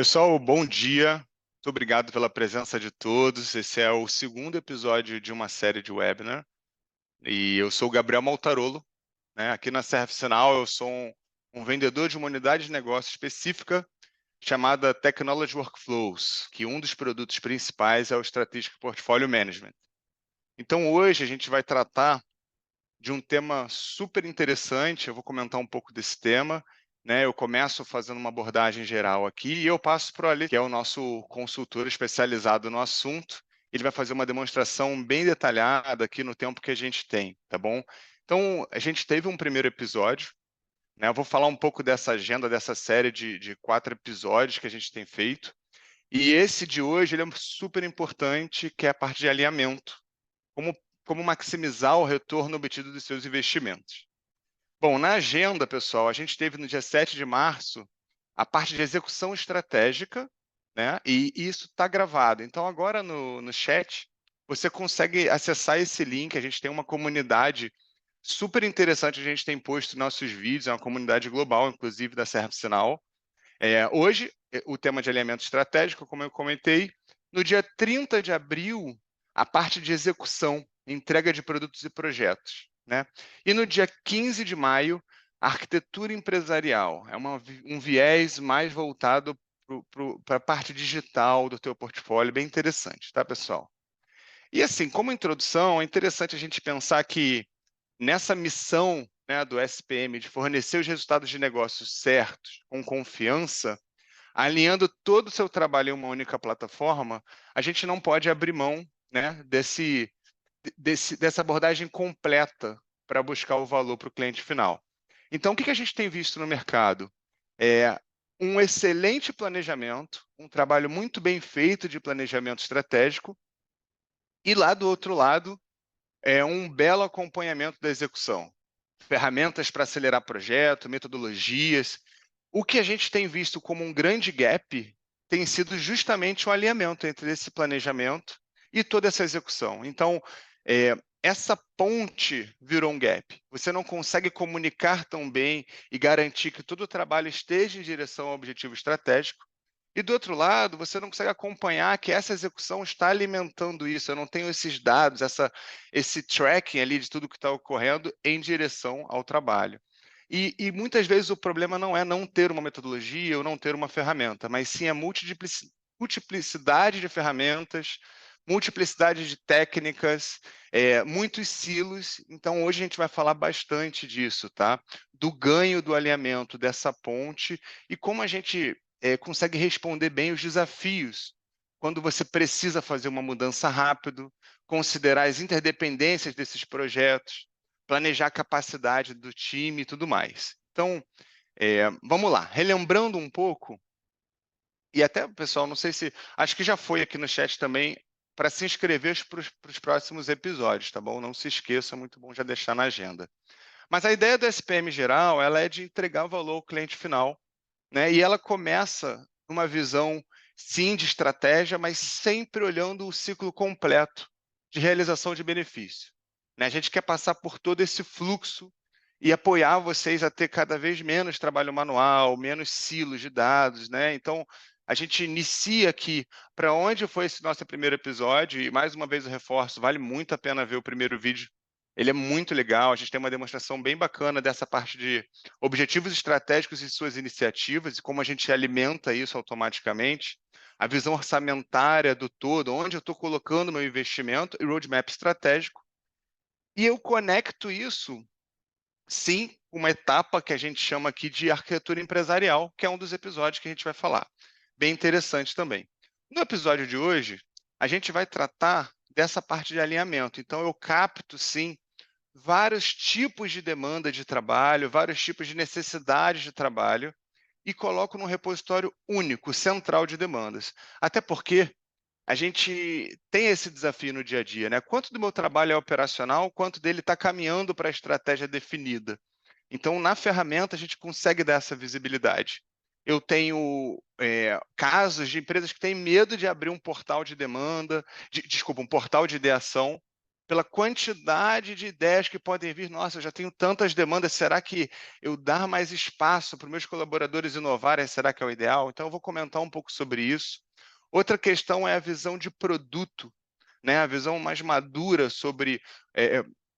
Pessoal, bom dia. Muito obrigado pela presença de todos. Esse é o segundo episódio de uma série de webinar. E eu sou o Gabriel Maltarolo, né? Aqui na Serve Sinal, eu sou um vendedor de uma unidade de negócio específica chamada Technology Workflows, que um dos produtos principais é o Strategic Portfolio Management. Então, hoje a gente vai tratar de um tema super interessante. Eu vou comentar um pouco desse tema, né? Eu começo fazendo uma abordagem geral aqui e eu passo para o Ali, que é o nosso consultor especializado no assunto. Ele vai fazer uma demonstração bem detalhada aqui no tempo que a gente tem, tá bom? Então, a gente teve um primeiro episódio, né? Eu vou falar um pouco dessa agenda, dessa série de 4 episódios que a gente tem feito. E esse de hoje, ele é super importante, que é a parte de alinhamento. Como, como maximizar o retorno obtido dos seus investimentos. Bom, na agenda, pessoal, a gente teve no dia 7 de março a parte de execução estratégica, né? E isso está gravado. Então, agora no chat, você consegue acessar esse link. A gente tem uma comunidade super interessante, a gente tem posto nossos vídeos, é uma comunidade global, inclusive da Serve Sinal. Hoje, o tema de alinhamento estratégico, como eu comentei, no dia 30 de abril, a parte de execução, entrega de produtos e projetos, né? E no dia 15 de maio, a arquitetura empresarial, é um viés mais voltado para a parte digital do teu portfólio, bem interessante, tá, pessoal? E assim, como introdução, é interessante a gente pensar que nessa missão, né, do SPM de fornecer os resultados de negócios certos, com confiança, alinhando todo o seu trabalho em uma única plataforma, a gente não pode abrir mão, né, dessa abordagem completa para buscar o valor para o cliente final. Então, o que a gente tem visto no mercado? É um excelente planejamento, um trabalho muito bem feito de planejamento estratégico, e lá do outro lado, é um belo acompanhamento da execução. Ferramentas para acelerar projeto, metodologias. O que a gente tem visto como um grande gap tem sido justamente o alinhamento entre esse planejamento e toda essa execução. Então, essa ponte virou um gap. Você não consegue comunicar tão bem e garantir que todo o trabalho esteja em direção ao objetivo estratégico. E do outro lado, você não consegue acompanhar que essa execução está alimentando isso. Eu não tenho esses dados, esse tracking ali de tudo que está ocorrendo em direção ao trabalho. E muitas vezes o problema não é não ter uma metodologia ou não ter uma ferramenta, mas sim a multiplicidade de ferramentas, multiplicidade de técnicas, muitos silos. Então, hoje a gente vai falar bastante disso, tá? Do ganho do alinhamento dessa ponte e como a gente consegue responder bem os desafios quando você precisa fazer uma mudança rápido, considerar as interdependências desses projetos, planejar a capacidade do time e tudo mais. Então, vamos lá. Relembrando um pouco, e até, pessoal, não sei se... Acho que já foi aqui no chat também, para se inscrever para os próximos episódios, tá bom? Não se esqueça, muito bom já deixar na agenda. Mas a ideia do SPM geral, ela é de entregar valor ao cliente final, né? E ela começa numa visão, sim, de estratégia, mas sempre olhando o ciclo completo de realização de benefício, né? A gente quer passar por todo esse fluxo e apoiar vocês a ter cada vez menos trabalho manual, menos silos de dados, né? Então, a gente inicia aqui para onde foi esse nosso primeiro episódio, e mais uma vez eu reforço, vale muito a pena ver o primeiro vídeo. Ele é muito legal, a gente tem uma demonstração bem bacana dessa parte de objetivos estratégicos e suas iniciativas e como a gente alimenta isso automaticamente, a visão orçamentária do todo, onde eu estou colocando meu investimento e roadmap estratégico. E eu conecto isso, sim, com uma etapa que a gente chama aqui de arquitetura empresarial, que é um dos episódios que a gente vai falar. Bem interessante também. No episódio de hoje, a gente vai tratar dessa parte de alinhamento. Então, eu capto, sim, vários tipos de demanda de trabalho, vários tipos de necessidades de trabalho e coloco num repositório único, central de demandas. Até porque a gente tem esse desafio no dia a dia, né? Quanto do meu trabalho é operacional, quanto dele está caminhando para a estratégia definida. Então, na ferramenta, a gente consegue dar essa visibilidade. Eu tenho casos de empresas que têm medo de abrir um portal de demanda, desculpa, um portal de ideação, pela quantidade de ideias que podem vir. Nossa, eu já tenho tantas demandas, será que eu dar mais espaço para os meus colaboradores inovarem, será que é o ideal? Então, eu vou comentar um pouco sobre isso. Outra questão é a visão de produto, né? A visão mais madura sobre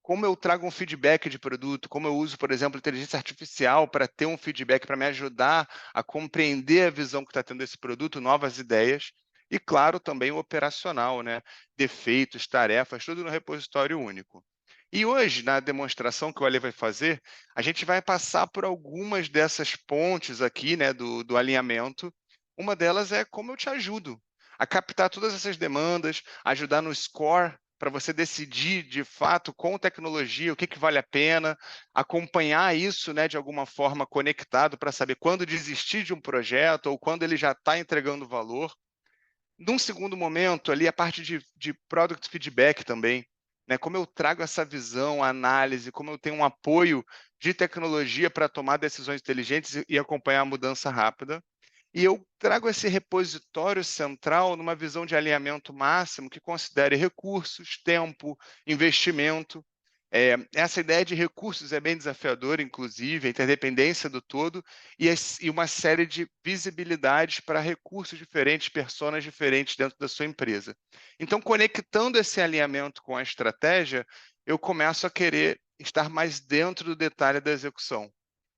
como eu trago um feedback de produto, como eu uso, por exemplo, inteligência artificial para ter um feedback, para me ajudar a compreender a visão que está tendo esse produto, novas ideias. E, claro, também o operacional, né? Defeitos, tarefas, tudo no repositório único. E hoje, na demonstração que o Ale vai fazer, a gente vai passar por algumas dessas pontes aqui, né, do alinhamento. Uma delas é como eu te ajudo a captar todas essas demandas, ajudar no score para você decidir de fato com tecnologia o que, que vale a pena, acompanhar isso, né, de alguma forma conectado para saber quando desistir de um projeto ou quando ele já está entregando valor. Num segundo momento, ali a parte de product feedback também, né? Como eu trago essa visão, análise, como eu tenho um apoio de tecnologia para tomar decisões inteligentes e acompanhar a mudança rápida. E eu trago esse repositório central numa visão de alinhamento máximo que considere recursos, tempo, investimento. Essa ideia de recursos é bem desafiadora, inclusive, a interdependência do todo e uma série de visibilidades para recursos diferentes, personas diferentes dentro da sua empresa. Então, conectando esse alinhamento com a estratégia, eu começo a querer estar mais dentro do detalhe da execução.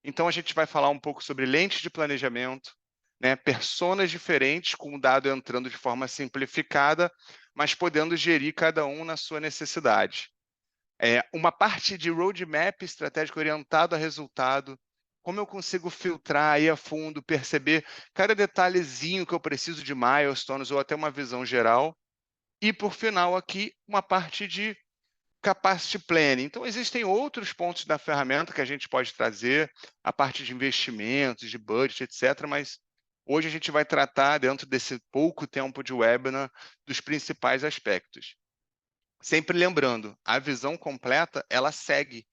Então, a gente vai falar um pouco sobre lentes de planejamento, né, personas diferentes, com o dado entrando de forma simplificada, mas podendo gerir cada um na sua necessidade. Uma parte de roadmap estratégico orientado a resultado, como eu consigo filtrar aí a fundo, perceber cada detalhezinho que eu preciso de milestones ou até uma visão geral. E, por final, aqui, uma parte de capacity planning. Então, existem outros pontos da ferramenta que a gente pode trazer, a parte de investimentos, de budget, etc., mas hoje a gente vai tratar, dentro desse pouco tempo de webinar, dos principais aspectos. Sempre lembrando, a visão completa, ela segue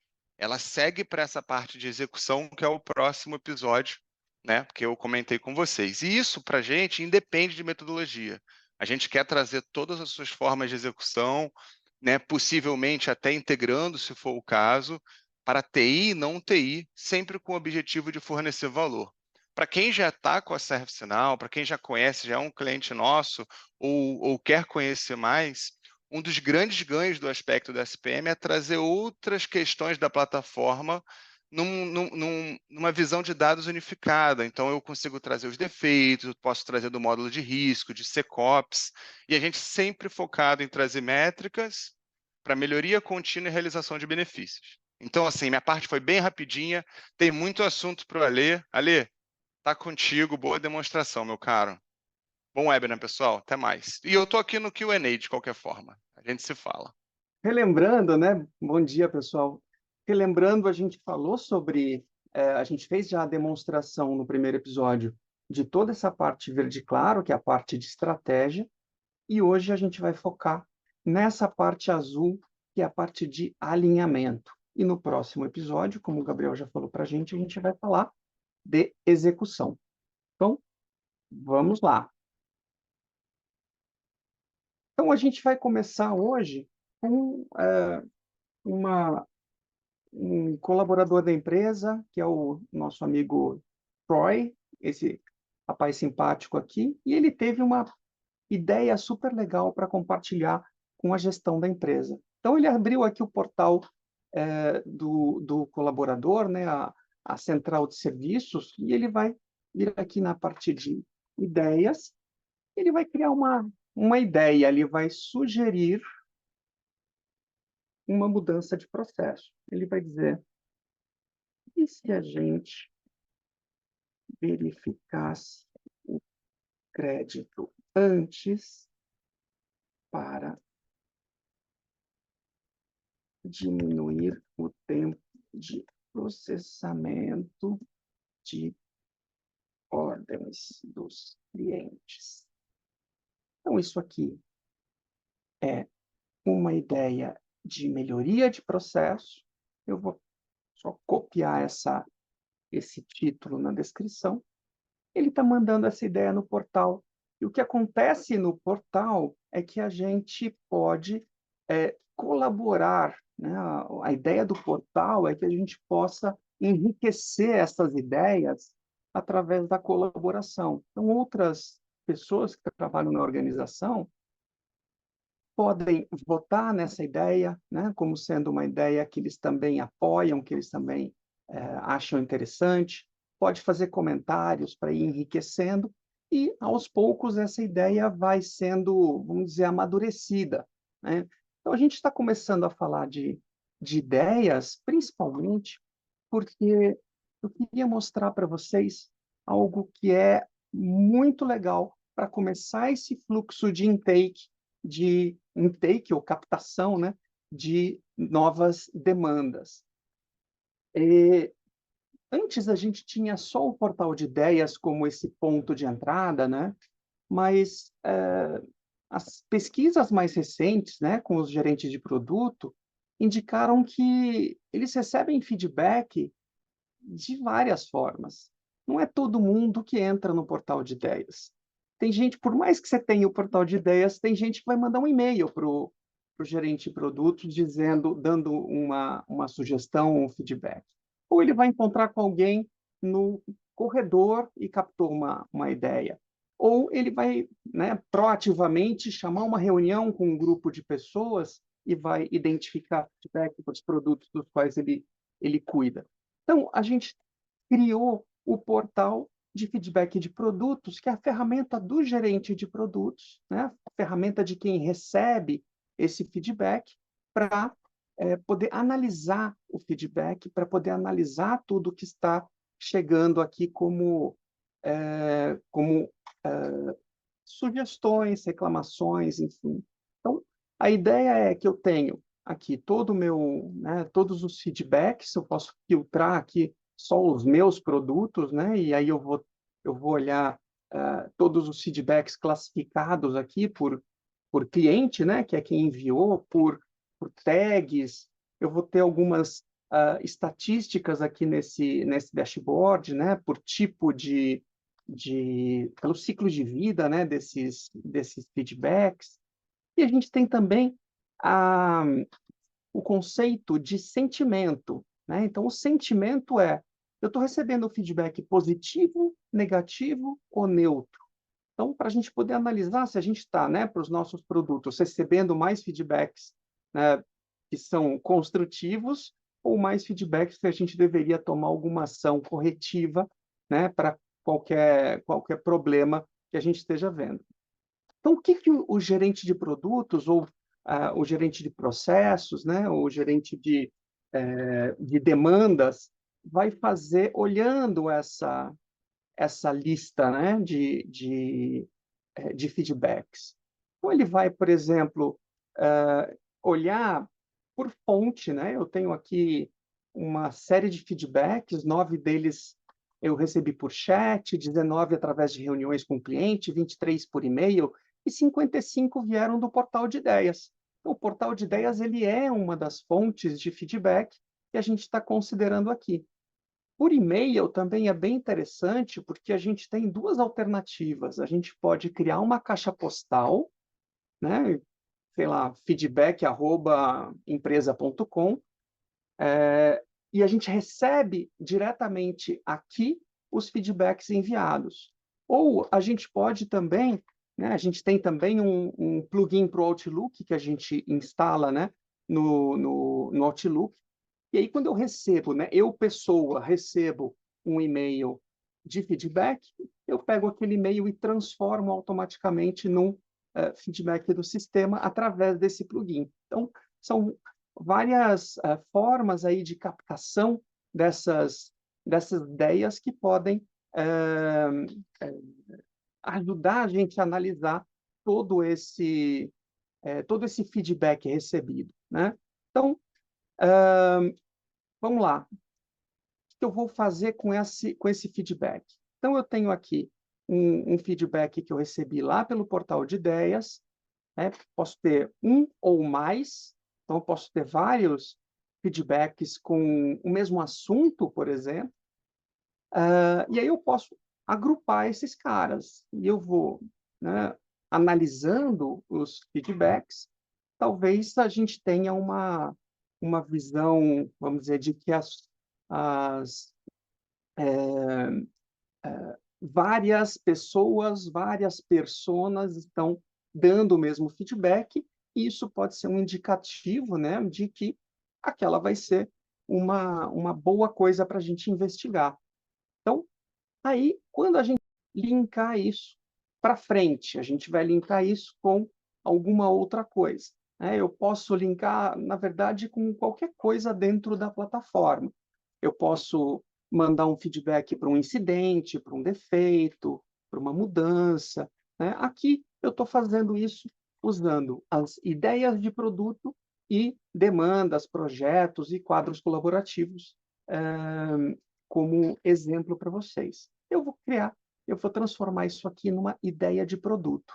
para essa parte de execução, que é o próximo episódio, né, que eu comentei com vocês. E isso, para a gente, independe de metodologia. A gente quer trazer todas as suas formas de execução, né, possivelmente até integrando, se for o caso, para TI e não TI, sempre com o objetivo de fornecer valor. Para quem já está com a ServiceNow, para quem já conhece, já é um cliente nosso, ou quer conhecer mais, um dos grandes ganhos do aspecto do SPM é trazer outras questões da plataforma numa visão de dados unificada. Então, eu consigo trazer os defeitos, eu posso trazer do módulo de risco, de SecOps, e a gente sempre focado em trazer métricas para melhoria contínua e realização de benefícios. Então, assim, minha parte foi bem rapidinha, tem muito assunto para o Alê. Alê, tá contigo, boa demonstração, meu caro. Bom webinar, pessoal. Até mais. E eu tô aqui no Q&A de qualquer forma. A gente se fala. Relembrando, né? Bom dia, pessoal. Relembrando, a gente falou sobre, a gente fez já a demonstração no primeiro episódio de toda essa parte verde claro, que é a parte de estratégia, e hoje a gente vai focar nessa parte azul, que é a parte de alinhamento. E no próximo episódio, como o Gabriel já falou para a gente vai falar de execução. Então, vamos lá. Então, a gente vai começar hoje com uma um colaborador da empresa, que é o nosso amigo Troy, esse rapaz simpático aqui, e ele teve uma ideia super legal para compartilhar com a gestão da empresa. Então, ele abriu aqui o portal do colaborador, né, a central de serviços, e ele vai vir aqui na parte de ideias, ele vai criar uma ideia, ele vai sugerir uma mudança de processo. Ele vai dizer, e se a gente verificasse o crédito antes para diminuir o tempo de processamento de ordens dos clientes. Então, isso aqui é uma ideia de melhoria de processo. Eu vou só copiar esse título na descrição. Ele está mandando essa ideia no portal. E o que acontece no portal é que a gente pode colaborar, né? A ideia do portal é que a gente possa enriquecer essas ideias através da colaboração. Então, outras pessoas que trabalham na organização podem votar nessa ideia, né, como sendo uma ideia que eles também apoiam, que eles também acham interessante, pode fazer comentários para ir enriquecendo, e aos poucos essa ideia vai sendo, vamos dizer, amadurecida, né? Então a gente está começando a falar de ideias, principalmente porque eu queria mostrar para vocês algo que é muito legal para começar esse fluxo de intake ou captação, né, de novas demandas. E antes a gente tinha só o portal de ideias como esse ponto de entrada, né? Mas as pesquisas mais recentes, né, com os gerentes de produto, indicaram que eles recebem feedback de várias formas. Não é todo mundo que entra no portal de ideias. Tem gente, por mais que você tenha o portal de ideias, tem gente que vai mandar um e-mail para o gerente de produtos dizendo, dando uma sugestão, um feedback. Ou ele vai encontrar com alguém no corredor e captou uma ideia. Ou ele vai, né, proativamente chamar uma reunião com um grupo de pessoas e vai identificar feedback para os produtos dos quais ele cuida. Então, a gente criou o portal de feedback de produtos, que é a ferramenta do gerente de produtos, né? A ferramenta de quem recebe esse feedback para poder analisar o feedback, para poder analisar tudo que está chegando aqui como sugestões, reclamações, enfim. Então, a ideia é que eu tenho aqui todos os feedbacks, eu posso filtrar aqui só os meus produtos, né? E aí eu vou olhar todos os feedbacks classificados aqui por cliente, né? Que é quem enviou, por tags. Eu vou ter algumas estatísticas aqui nesse dashboard, né? Por tipo pelo ciclo de vida, né, desses feedbacks. E a gente tem também a, o conceito de sentimento, né? Então, o sentimento eu estou recebendo feedback positivo, negativo ou neutro. Então, para a gente poder analisar se a gente está, né, para os nossos produtos, recebendo mais feedbacks, né, que são construtivos ou mais feedbacks que a gente deveria tomar alguma ação corretiva, né, para qualquer problema que a gente esteja vendo. Então, o que o gerente de produtos ou o gerente de processos, né, o gerente de demandas vai fazer olhando essa lista, né, de feedbacks? Então, ele vai, por exemplo, olhar por fonte, né? Eu tenho aqui uma série de feedbacks, 9 deles eu recebi por chat, 19 através de reuniões com o cliente, 23 por e-mail e 55 vieram do portal de ideias. Então, o portal de ideias ele é uma das fontes de feedback que a gente está considerando aqui. Por e-mail também é bem interessante, porque a gente tem duas alternativas. A gente pode criar uma caixa postal, né? Sei lá, feedback@empresa.com, e a gente recebe diretamente aqui os feedbacks enviados. Ou a gente pode também, né, a gente tem também um plugin para o Outlook que a gente instala, né, no Outlook. E aí, quando eu recebo, né, eu, pessoa, recebo um e-mail de feedback, eu pego aquele e-mail e transformo automaticamente num feedback do sistema através desse plugin. Então, são várias formas aí de captação dessas ideias que podem ajudar a gente a analisar todo esse, todo esse feedback recebido, né? Então, vamos lá. O que eu vou fazer com esse feedback? Então, eu tenho aqui um feedback que eu recebi lá pelo portal de ideias, né? Posso ter um ou mais, então eu posso ter vários feedbacks com o mesmo assunto, por exemplo, e aí eu posso agrupar esses caras, e eu vou, né, analisando os feedbacks, talvez a gente tenha uma visão, vamos dizer, de que as várias pessoas, várias personas estão dando o mesmo feedback, e isso pode ser um indicativo, né, de que aquela vai ser uma boa coisa para a gente investigar. Então, aí, quando a gente linkar isso para frente, a gente vai linkar isso com alguma outra coisa, né? Eu posso linkar, na verdade, com qualquer coisa dentro da plataforma. Eu posso mandar um feedback para um incidente, para um defeito, para uma mudança, né? Aqui eu estou fazendo isso usando as ideias de produto e demandas, projetos e quadros colaborativos, como exemplo para vocês. Eu vou transformar isso aqui numa ideia de produto.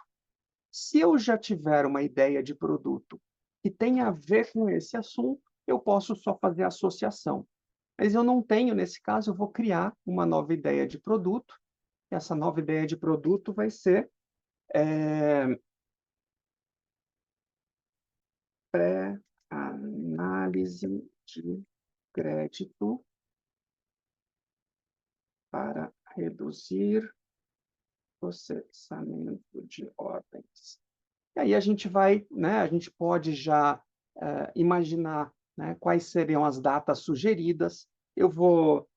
Se eu já tiver uma ideia de produto que tenha a ver com esse assunto, eu posso só fazer associação. Mas eu não tenho, nesse caso, eu vou criar uma nova ideia de produto. Essa nova ideia de produto vai ser pré-análise de crédito para reduzir processamento de ordens. E aí a gente vai, né, a gente pode já imaginar, né, quais seriam as datas sugeridas. Eu vou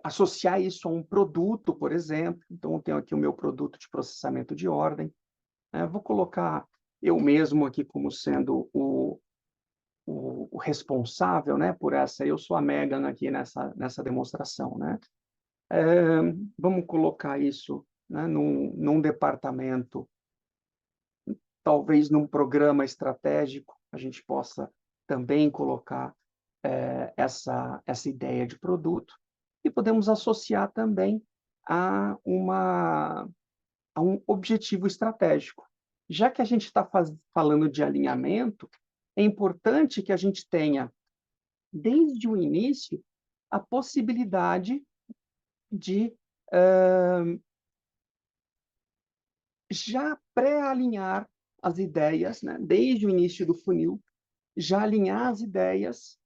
associar isso a um produto, por exemplo. Então, eu tenho aqui o meu produto de processamento de ordem. Vou colocar eu mesmo aqui como sendo o responsável, né, por essa. Eu sou a Megan aqui nessa demonstração, né? Vamos colocar isso, né, num departamento, talvez num programa estratégico, a gente possa também colocar essa ideia de produto, e podemos associar também a, uma, a um objetivo estratégico. Já que a gente está falando de alinhamento, é importante que a gente tenha, desde o início, a possibilidade de já pré-alinhar as ideias, né, desde o início do funil, já alinhar as ideias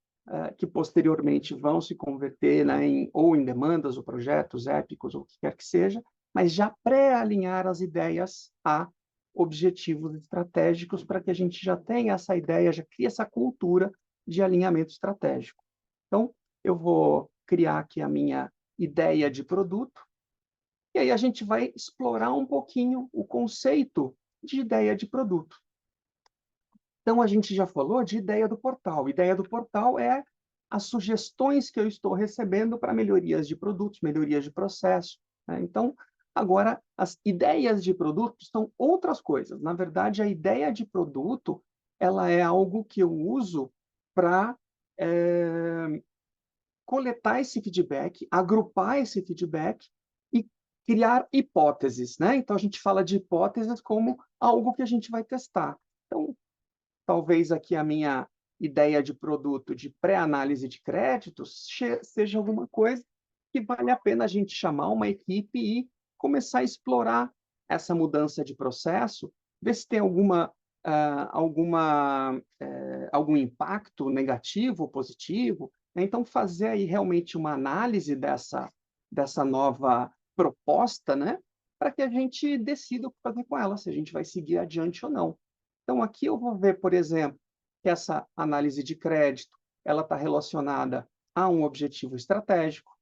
que posteriormente vão se converter, né, ou em demandas, ou projetos épicos, ou o que quer que seja, mas já pré-alinhar as ideias a objetivos estratégicos para que a gente já tenha essa ideia, já crie essa cultura de alinhamento estratégico. Então, eu vou criar aqui a minha ideia de produto, e aí a gente vai explorar um pouquinho o conceito de ideia de produto. Então, a gente já falou de ideia do portal. Ideia do portal é as sugestões que eu estou recebendo para melhorias de produtos, melhorias de processo, né? Então, agora, as ideias de produto são outras coisas. Na verdade, a ideia de produto, ela é algo que eu uso para coletar esse feedback, agrupar esse feedback e criar hipóteses, né? Então, a gente fala de hipóteses como algo que a gente vai testar. Então, talvez aqui a minha ideia de produto de pré-análise de créditos seja alguma coisa que vale a pena a gente chamar uma equipe e começar a explorar essa mudança de processo, ver se tem algum impacto negativo ou positivo, né? Então, fazer aí realmente uma análise dessa nova proposta, né, para que a gente decida o que fazer com ela, se a gente vai seguir adiante ou não. Então, aqui eu vou ver, por exemplo, que essa análise de crédito ela está relacionada a um objetivo estratégico,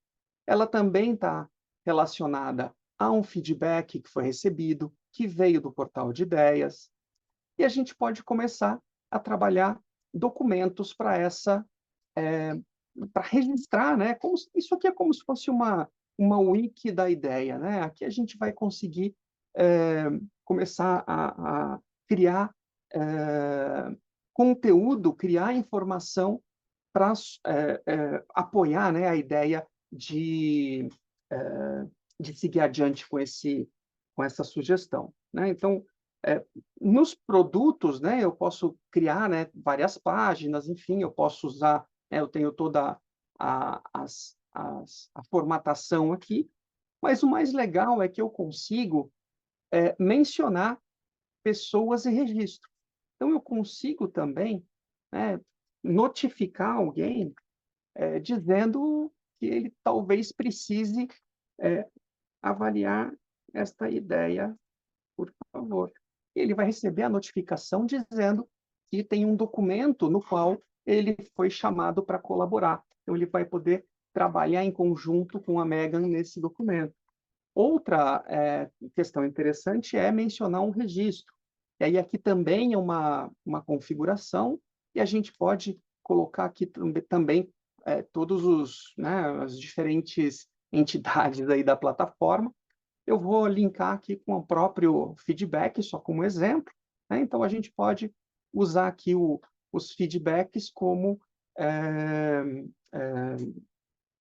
ela também está relacionada a um feedback que foi recebido, que veio do portal de ideias, e a gente pode começar a trabalhar documentos para para registrar, né? Isso aqui é como se fosse uma wiki da ideia, né? Aqui a gente vai conseguir começar a criar conteúdo, criar informação para apoiar, né, a ideia de, eh, de seguir adiante com essa sugestão, né? Então, nos produtos, né, eu posso criar, né, várias páginas, enfim, eu posso usar, né, eu tenho toda a formatação aqui, mas o mais legal é que eu consigo mencionar pessoas e registro. Então, eu consigo também, né, notificar alguém dizendo que ele talvez precise avaliar esta ideia, por favor. Ele vai receber a notificação dizendo que tem um documento no qual ele foi chamado para colaborar. Então, ele vai poder trabalhar em conjunto com a Megan nesse documento. Outra questão interessante é mencionar um registro. E aí aqui também é uma configuração, e a gente pode colocar aqui também todos as diferentes entidades aí da plataforma. Eu vou linkar aqui com o próprio feedback, só como exemplo, né? Então, a gente pode usar aqui os feedbacks como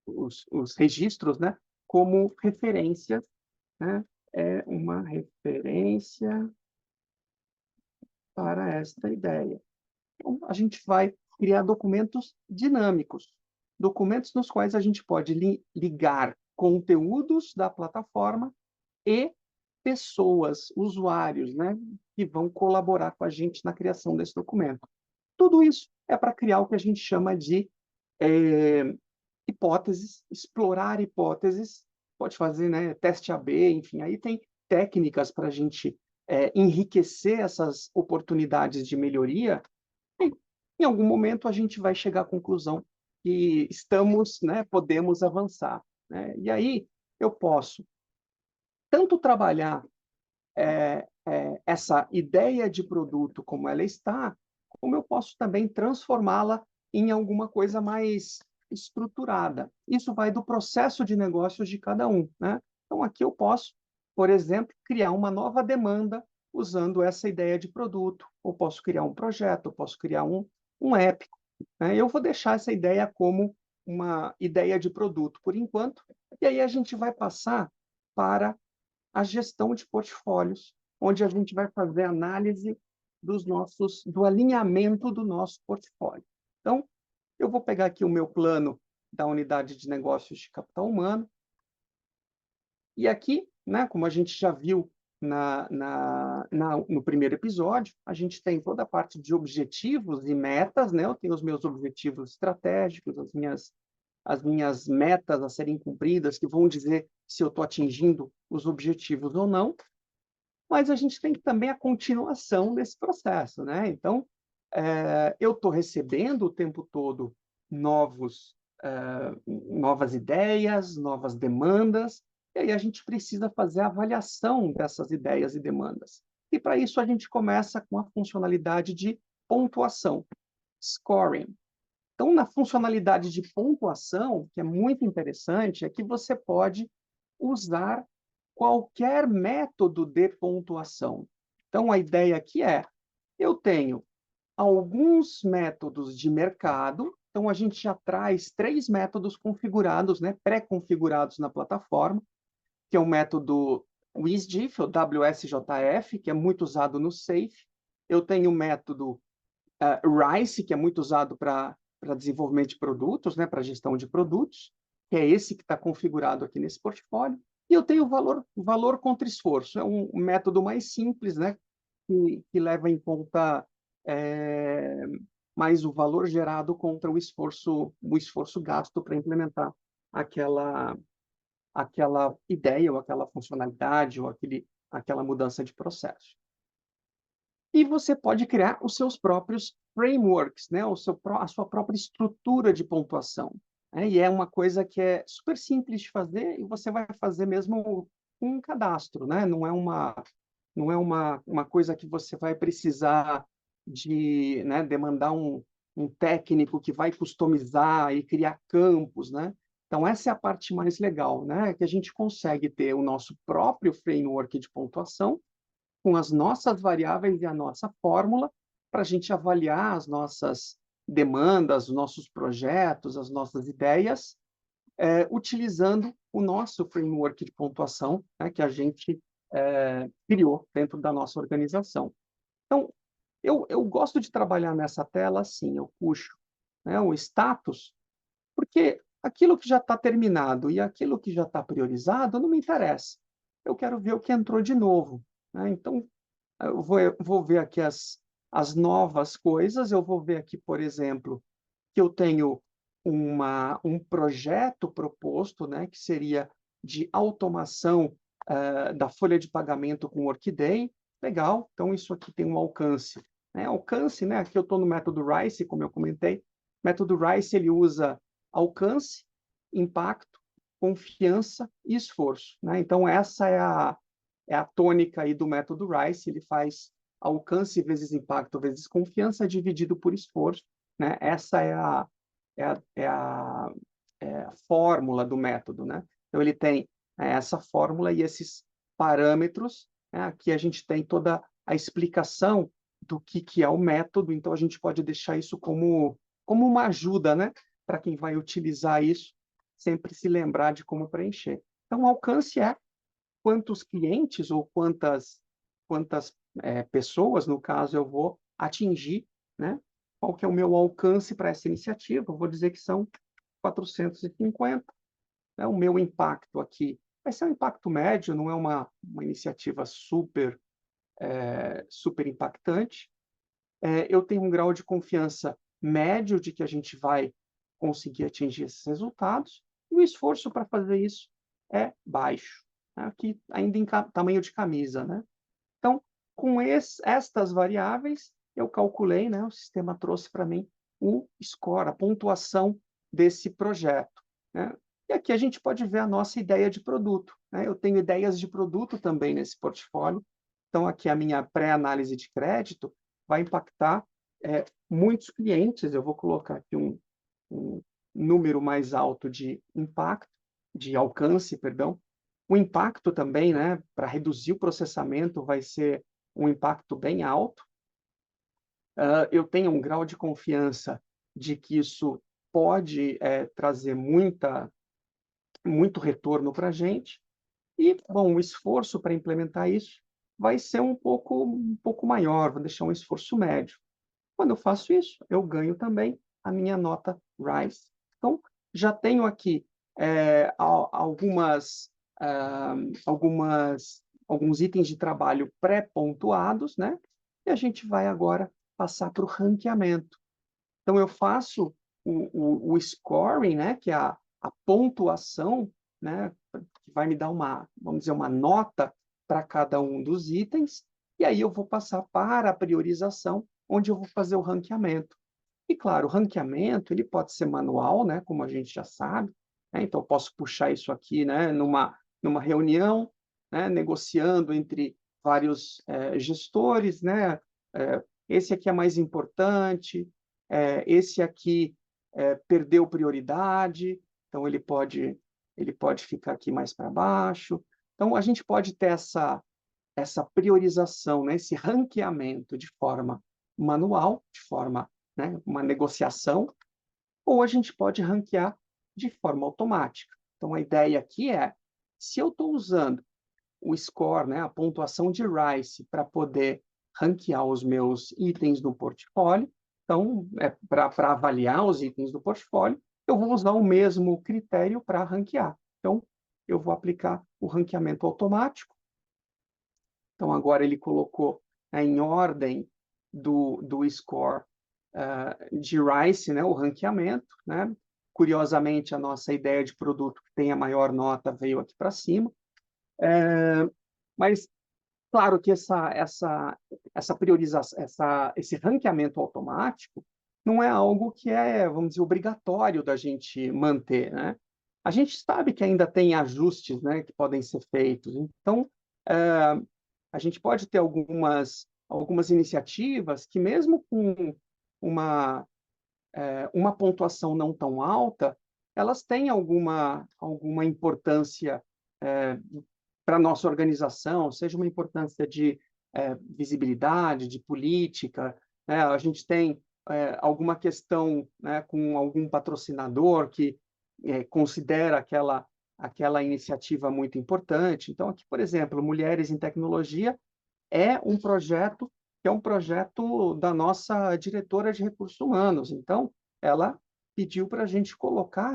os registros, né? Como referência, né? É uma referência para esta ideia. Então, a gente vai criar documentos dinâmicos, documentos nos quais a gente pode ligar conteúdos da plataforma e pessoas, usuários, né, que vão colaborar com a gente na criação desse documento. Tudo isso é para criar o que a gente chama de hipóteses, explorar hipóteses, pode fazer, né, teste A/B, enfim, aí tem técnicas para a gente enriquecer essas oportunidades de melhoria. E, em algum momento a gente vai chegar à conclusão que estamos, né, podemos avançar, né? E aí eu posso tanto trabalhar essa ideia de produto como ela está, como eu posso também transformá-la em alguma coisa mais estruturada. Isso vai do processo de negócios de cada um, né? Então, aqui eu posso, por exemplo, criar uma nova demanda usando essa ideia de produto, ou posso criar um projeto, ou posso criar um app, né? Eu vou deixar essa ideia como uma ideia de produto por enquanto, e aí a gente vai passar para a gestão de portfólios, onde a gente vai fazer análise do alinhamento do nosso portfólio. Então, eu vou pegar aqui o meu plano da unidade de negócios de capital humano, e aqui, né, como a gente já viu no primeiro episódio, a gente tem toda a parte de objetivos e metas, né? Eu tenho os meus objetivos estratégicos, as minhas metas a serem cumpridas, que vão dizer se eu estou atingindo os objetivos ou não, mas a gente tem também a continuação desse processo, né? Então, eu estou recebendo o tempo todo novas ideias, novas demandas, e aí a gente precisa fazer a avaliação dessas ideias e demandas. E para isso a gente começa com a funcionalidade de pontuação, scoring. Então, na funcionalidade de pontuação, que é muito interessante, é que você pode usar qualquer método de pontuação. Então, a ideia aqui é, eu tenho alguns métodos de mercado, então a gente já traz 3 métodos configurados, né, pré-configurados na plataforma, que é o método WSDIF, ou WSJF, que é muito usado no SAFe. Eu tenho o método RICE, que é muito usado para desenvolvimento de produtos, né, para gestão de produtos, que é esse que está configurado aqui nesse portfólio. E eu tenho o valor contra esforço, é um método mais simples, né, que leva em conta mais o valor gerado contra o esforço gasto para implementar aquela, aquela ideia, ou aquela funcionalidade, ou aquela mudança de processo. E você pode criar os seus próprios frameworks, né? A sua própria estrutura de pontuação, né? E é uma coisa que é super simples de fazer, e você vai fazer mesmo com um cadastro, né? Não é uma coisa que você vai precisar de, né, demandar um técnico que vai customizar e criar campos, né? Então, essa é a parte mais legal, né? Que a gente consegue ter o nosso próprio framework de pontuação, com as nossas variáveis e a nossa fórmula, para a gente avaliar as nossas demandas, os nossos projetos, as nossas ideias, utilizando o nosso framework de pontuação, né, que a gente criou dentro da nossa organização. Então, eu gosto de trabalhar nessa tela assim, eu puxo, né, o status, porque aquilo que já está terminado e aquilo que já está priorizado não me interessa. Eu quero ver o que entrou de novo. né? Então, eu vou ver aqui as novas coisas, eu vou ver aqui, por exemplo, que eu tenho um projeto proposto, né, que seria de automação da folha de pagamento com Workday. Legal, então isso aqui tem um alcance. Né? Alcance, né? Aqui eu estou no método RICE, como eu comentei. O método RICE ele usa alcance, impacto, confiança e esforço. Né? Então essa é a tônica aí do método RICE. Ele faz alcance vezes impacto vezes confiança dividido por esforço. Né? Essa é a, é a, é a fórmula do método, né? Então, ele tem essa fórmula e esses parâmetros, né? Aqui a gente tem toda a explicação do que é o método, então a gente pode deixar isso como uma ajuda, né? Para quem vai utilizar isso, sempre se lembrar de como preencher. Então, o alcance é quantos clientes ou quantas pessoas, no caso, eu vou atingir, né? Qual que é o meu alcance para essa iniciativa? Eu vou dizer que são 450. Né? O meu impacto aqui vai ser um impacto médio, não é uma iniciativa super impactante. Eu tenho um grau de confiança médio de que a gente vai conseguir atingir esses resultados, e o esforço para fazer isso é baixo, né? Aqui ainda em tamanho de camisa, né? Então, com estas variáveis, eu calculei, né, o sistema trouxe para mim o score, a pontuação desse projeto. Né? E aqui a gente pode ver a nossa ideia de produto. Né? Eu tenho ideias de produto também nesse portfólio. Então, aqui a minha pré-análise de crédito vai impactar muitos clientes. Eu vou colocar aqui um número mais alto de impacto, de alcance, perdão. O impacto também, né, para reduzir o processamento, vai ser um impacto bem alto. Eu tenho um grau de confiança de que isso pode trazer muito retorno para a gente. E, bom, o esforço para implementar isso vai ser um pouco maior, vou deixar um esforço médio. Quando eu faço isso, eu ganho também a minha nota RISE. Então, já tenho aqui alguns itens de trabalho pré-pontuados, né? E a gente vai agora passar para o ranqueamento. Então, eu faço o scoring, né? Que é a pontuação, né? Que vai me dar vamos dizer, uma nota para cada um dos itens. E aí eu vou passar para a priorização, onde eu vou fazer o ranqueamento. E, claro, o ranqueamento ele pode ser manual, né, como a gente já sabe. Né? Então, eu posso puxar isso aqui, né, numa reunião, né, negociando entre vários gestores. Né? Esse aqui é mais importante, esse aqui perdeu prioridade, então ele pode ficar aqui mais para baixo. Então, a gente pode ter essa priorização, né, esse ranqueamento de forma manual, de forma, né, uma negociação, ou a gente pode ranquear de forma automática. Então, a ideia aqui é, se eu estou usando o score, né, a pontuação de RICE, para poder ranquear os meus itens no portfólio, então, para avaliar os itens do portfólio, eu vou usar o mesmo critério para ranquear. Então, eu vou aplicar o ranqueamento automático. Então, agora ele colocou em ordem do score de RICE, né, o ranqueamento. Né? Curiosamente, a nossa ideia de produto que tem a maior nota veio aqui para cima. Mas, claro que essa priorização, esse ranqueamento automático não é algo que vamos dizer, obrigatório da gente manter. Né? A gente sabe que ainda tem ajustes, né, que podem ser feitos. Então, a gente pode ter algumas iniciativas que, mesmo com uma pontuação não tão alta, elas têm alguma importância para a nossa organização, seja uma importância de visibilidade, de política. Né? A gente tem alguma questão, né, com algum patrocinador que considera aquela iniciativa muito importante. Então, aqui, por exemplo, Mulheres em Tecnologia é um projeto que é um projeto da nossa diretora de recursos humanos. Então, ela pediu para a gente colocar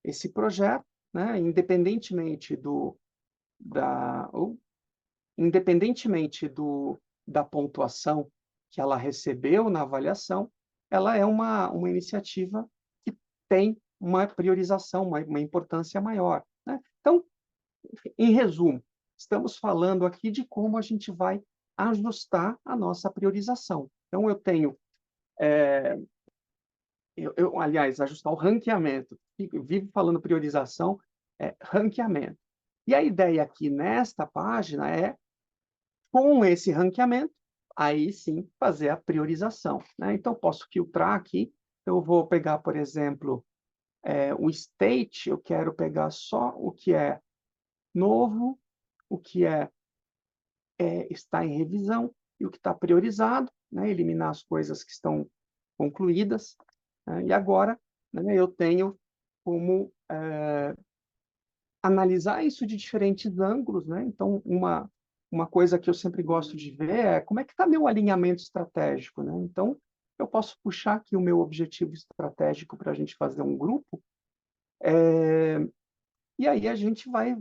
esse projeto, né, independentemente independentemente da pontuação que ela recebeu na avaliação, ela é uma iniciativa que tem uma priorização, uma importância maior, né. Então, em resumo, estamos falando aqui de como a gente vai ajustar a nossa priorização. Então eu tenho, aliás, ajustar o ranqueamento. Vivo falando priorização, ranqueamento. E a ideia aqui nesta página é, com esse ranqueamento, aí sim fazer a priorização, né. Então posso filtrar aqui, eu vou pegar, por exemplo, o state, eu quero pegar só o que é novo, o que está em revisão e o que está priorizado, né, eliminar as coisas que estão concluídas, né, e agora, né, eu tenho como analisar isso de diferentes ângulos, né, então uma coisa que eu sempre gosto de ver é como é que está meu alinhamento estratégico, né, então eu posso puxar aqui o meu objetivo estratégico para a gente fazer um grupo, e aí a gente vai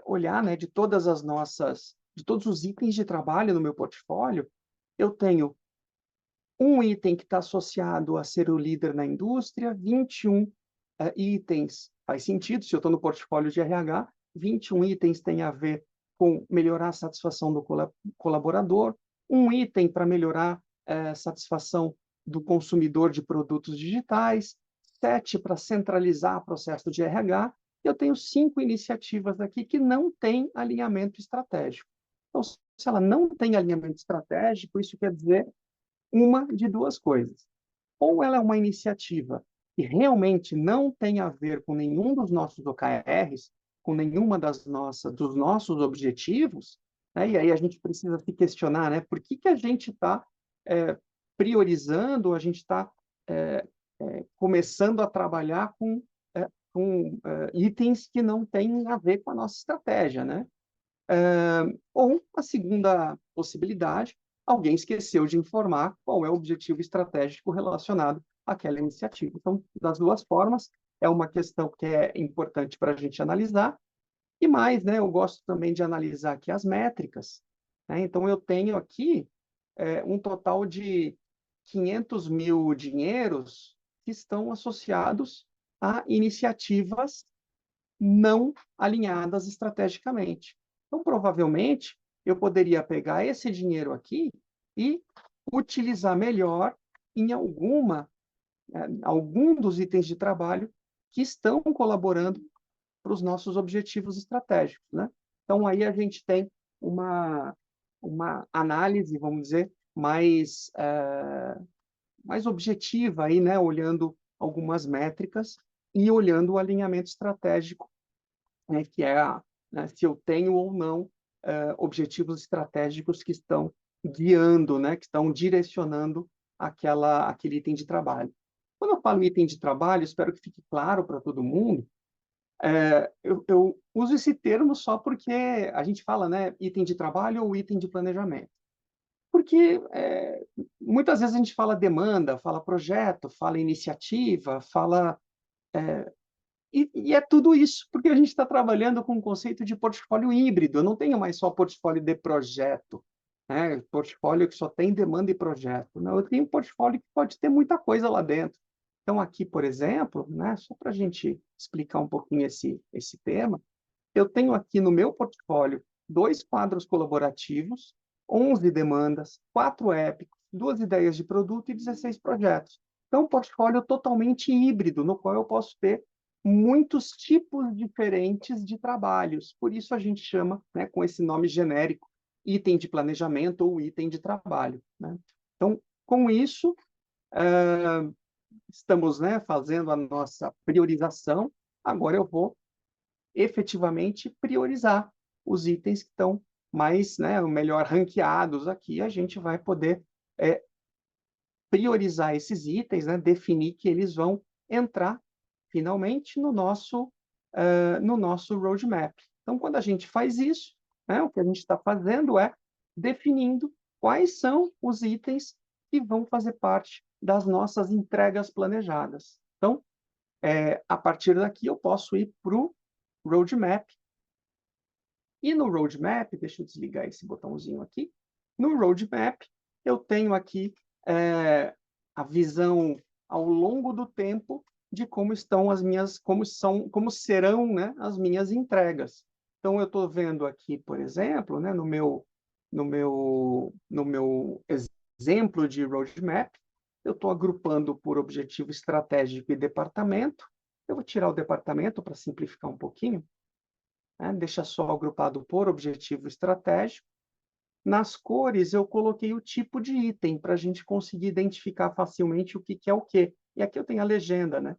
olhar, né, de todos os itens de trabalho no meu portfólio, eu tenho um item que está associado a ser o líder na indústria, 21 itens, faz sentido, se eu estou no portfólio de RH, 21 itens têm a ver com melhorar a satisfação do colaborador, um item para melhorar a satisfação do consumidor de produtos digitais, 7 para centralizar o processo de RH, eu tenho 5 iniciativas aqui que não têm alinhamento estratégico. Então, se ela não tem alinhamento estratégico, isso quer dizer uma de duas coisas. Ou ela é uma iniciativa que realmente não tem a ver com nenhum dos nossos OKRs, com nenhuma dos nossos objetivos, né? E aí a gente precisa se questionar, né? Por que a gente está priorizando, a gente está começando a trabalhar com itens que não têm a ver com a nossa estratégia, né? Ou a segunda possibilidade, alguém esqueceu de informar qual é o objetivo estratégico relacionado àquela iniciativa. Então, das duas formas, é uma questão que é importante para a gente analisar. E mais, né, eu gosto também de analisar aqui as métricas, né? Então, eu tenho aqui um total de 500 mil dinheiros que estão associados a iniciativas não alinhadas estrategicamente. Então, provavelmente, eu poderia pegar esse dinheiro aqui e utilizar melhor em algum dos itens de trabalho que estão colaborando para os nossos objetivos estratégicos, né? Então, aí a gente tem uma análise, vamos dizer, mais objetiva aí, né? Olhando algumas métricas e olhando o alinhamento estratégico, né, que é né, se eu tenho ou não objetivos estratégicos que estão guiando, né, que estão direcionando aquele item de trabalho. Quando eu falo item de trabalho, espero que fique claro para todo mundo, eu uso esse termo só porque a gente fala, né, item de trabalho ou item de planejamento. Porque muitas vezes a gente fala demanda, fala projeto, fala iniciativa, fala e é tudo isso, porque a gente está trabalhando com o conceito de portfólio híbrido. Eu não tenho mais só portfólio de projeto, né? Portfólio que só tem demanda e projeto. Não, eu tenho um portfólio que pode ter muita coisa lá dentro. Então, aqui, por exemplo, né, só para a gente explicar um pouquinho esse tema, eu tenho aqui no meu portfólio 2 quadros colaborativos, 11 demandas, 4 épicos, 2 ideias de produto e 16 projetos. Então, um portfólio totalmente híbrido, no qual eu posso ter muitos tipos diferentes de trabalhos. Por isso a gente chama, né, com esse nome genérico, item de planejamento ou item de trabalho, né? Então, com isso, estamos, né, fazendo a nossa priorização. Agora eu vou efetivamente priorizar os itens que estão mais, né, melhor ranqueados aqui. A gente vai poder priorizar esses itens, né, definir que eles vão entrar finalmente no nosso roadmap. Então, quando a gente faz isso, né, o que a gente está fazendo é definindo quais são os itens que vão fazer parte das nossas entregas planejadas. Então, a partir daqui, eu posso ir para o roadmap E no roadmap, deixa eu desligar esse botãozinho aqui, no roadmap eu tenho aqui a visão ao longo do tempo de como estão as minhas, como serão, né, as minhas entregas. Então eu estou vendo aqui, por exemplo, né, no meu exemplo de roadmap, eu estou agrupando por objetivo estratégico e departamento. Eu vou tirar o departamento para simplificar um pouquinho, né? Deixa só agrupado por objetivo estratégico. Nas cores, eu coloquei o tipo de item para a gente conseguir identificar facilmente o que é o quê. E aqui eu tenho a legenda, né?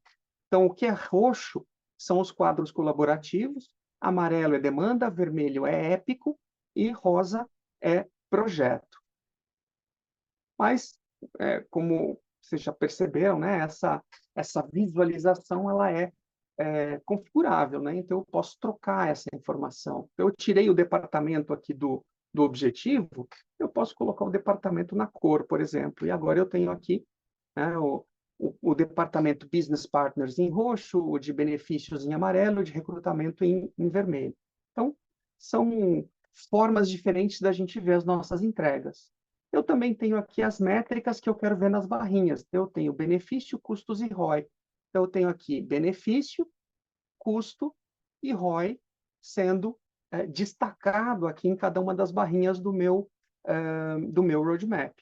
Então, o que é roxo são os quadros colaborativos, amarelo é demanda, vermelho é épico e rosa é projeto. Mas, como vocês já perceberam, né, essa visualização ela é configurável, né? Então, eu posso trocar essa informação. Eu tirei o departamento aqui do objetivo, eu posso colocar o departamento na cor, por exemplo, e agora eu tenho aqui, né, o departamento Business Partners em roxo, o de benefícios em amarelo, o de recrutamento em vermelho. Então, são formas diferentes da gente ver as nossas entregas. Eu também tenho aqui as métricas que eu quero ver nas barrinhas. Eu tenho benefício, custos e ROI. Então, eu tenho aqui benefício, custo e ROI sendo destacado aqui em cada uma das barrinhas do meu roadmap.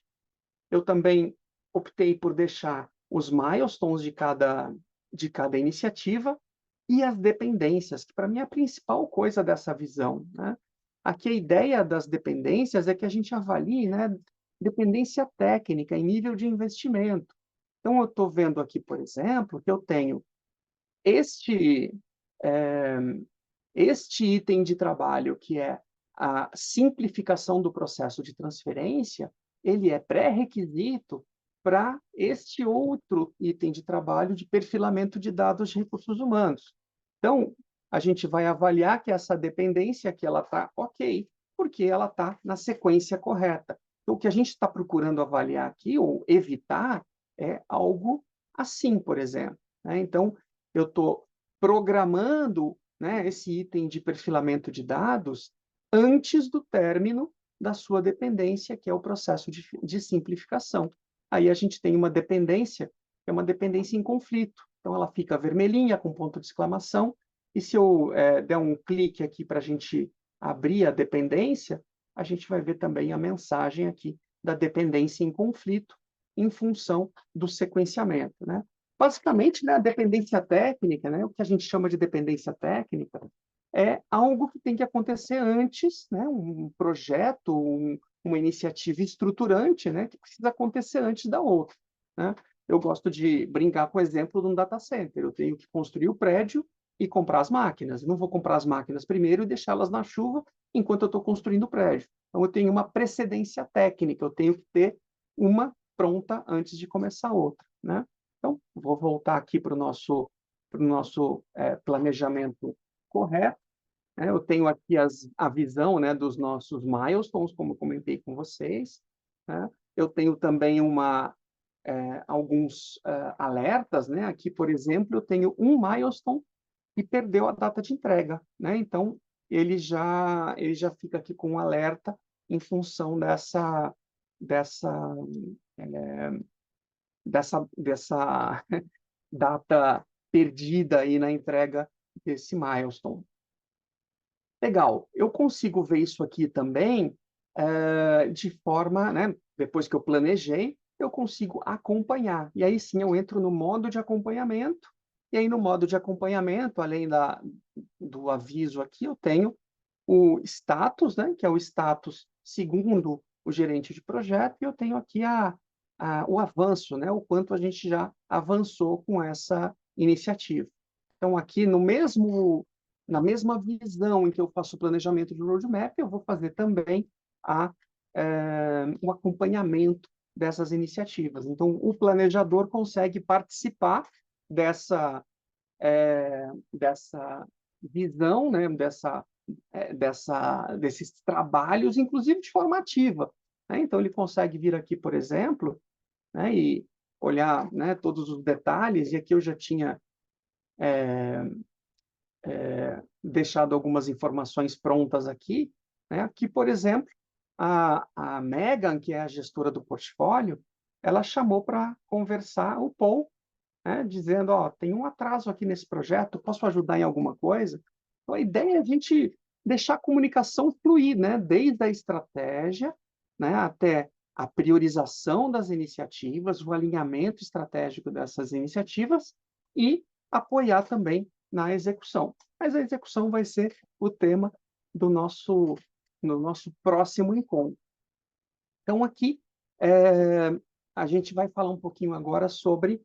Eu também optei por deixar os milestones de cada iniciativa e as dependências, que para mim é a principal coisa dessa visão, né? Aqui a ideia das dependências é que a gente avalie, né, dependência técnica em nível de investimento. Então, eu estou vendo aqui, por exemplo, que eu tenho este, é, este item de trabalho, que é a simplificação do processo de transferência, ele é pré-requisito para este outro item de trabalho de perfilamento de dados de recursos humanos. Então, a gente vai avaliar que essa dependência que ela está ok, porque ela está na sequência correta. Então, o que a gente está procurando avaliar aqui, ou evitar, é algo assim, por exemplo, né? Então, eu estou programando, né, esse item de perfilamento de dados antes do término da sua dependência, que é o processo de simplificação. Aí a gente tem uma dependência, que é uma dependência em conflito. Então, ela fica vermelhinha, com ponto de exclamação, e se eu der um clique aqui para a gente abrir a dependência, a gente vai ver também a mensagem aqui da dependência em conflito, em função do sequenciamento, né? Basicamente, né, a dependência técnica, né, o que a gente chama de dependência técnica, é algo que tem que acontecer antes, né, um projeto, uma iniciativa estruturante, né, que precisa acontecer antes da outra, né? Eu gosto de brincar com o exemplo de um data center. Eu tenho que construir o prédio e comprar as máquinas. Eu não vou comprar as máquinas primeiro e deixá-las na chuva enquanto eu estou construindo o prédio. Então, eu tenho uma precedência técnica, eu tenho que ter uma pronta antes de começar a outra, né? Então, vou voltar aqui para o nosso planejamento correto, né? Eu tenho aqui a visão, né, dos nossos milestones, como eu comentei com vocês, né? Eu tenho também alguns alertas, né? Aqui, por exemplo, eu tenho um milestone que perdeu a data de entrega, né? Então, ele já fica aqui com um alerta em função dessa, dessa data perdida aí na entrega desse milestone. Legal, eu consigo ver isso aqui também de forma, né, depois que eu planejei, eu consigo acompanhar. E aí sim eu entro no modo de acompanhamento, e aí no modo de acompanhamento, além do aviso aqui, eu tenho o status, né, que é o status segundo o gerente de projeto, e eu tenho aqui o avanço, né, o quanto a gente já avançou com essa iniciativa. Então, aqui na mesma visão em que eu faço o planejamento de roadmap, eu vou fazer também o acompanhamento dessas iniciativas. Então, o planejador consegue participar dessa visão, né, desses trabalhos, inclusive de forma ativa, né? Então, ele consegue vir aqui, por exemplo, né, e olhar, né, todos os detalhes, e aqui eu já tinha deixado algumas informações prontas aqui, né? Aqui, por exemplo, a Megan, que é a gestora do portfólio, ela chamou para conversar o Paul, né? Dizendo, ó, tem um atraso aqui nesse projeto, posso ajudar em alguma coisa? Então, a ideia é a gente deixar a comunicação fluir, né? Desde a estratégia, né, até a priorização das iniciativas, o alinhamento estratégico dessas iniciativas e apoiar também na execução. Mas a execução vai ser o tema do no nosso próximo encontro. Então, aqui, a gente vai falar um pouquinho agora sobre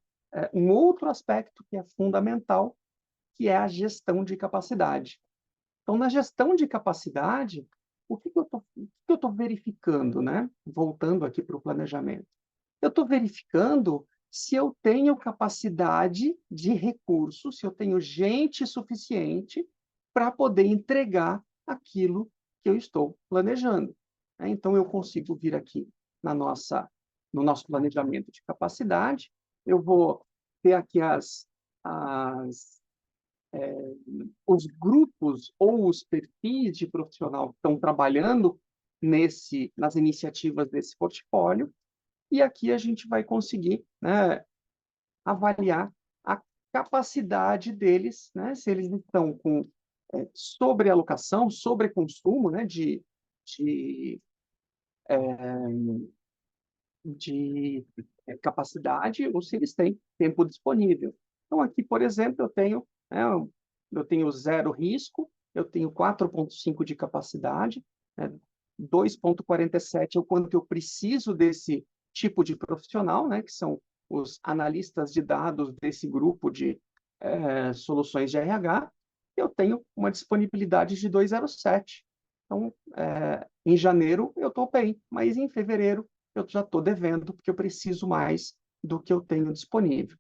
um outro aspecto que é fundamental, que é a gestão de capacidade. Então, na gestão de capacidade, o que eu estou verificando, né? Voltando aqui para o planejamento. Eu estou verificando se eu tenho capacidade de recurso, se eu tenho gente suficiente para poder entregar aquilo que eu estou planejando, né? Então, eu consigo vir aqui no nosso planejamento de capacidade, eu vou ter aqui os grupos ou os perfis de profissional que estão trabalhando nas iniciativas desse portfólio, e aqui a gente vai conseguir, né, avaliar a capacidade deles, né, se eles estão com sobrealocação, sobreconsumo, né, de, capacidade, ou se eles têm tempo disponível. Então, aqui, por exemplo, né, eu tenho 0 risco, eu tenho 4,5 de capacidade, né, 2,47 é o quanto eu preciso desse tipo de profissional, né, que são os analistas de dados desse grupo de soluções de RH, eu tenho uma disponibilidade de 2,07. Então, em janeiro eu estou bem, mas em fevereiro eu já estou devendo, porque eu preciso mais do que eu tenho disponível.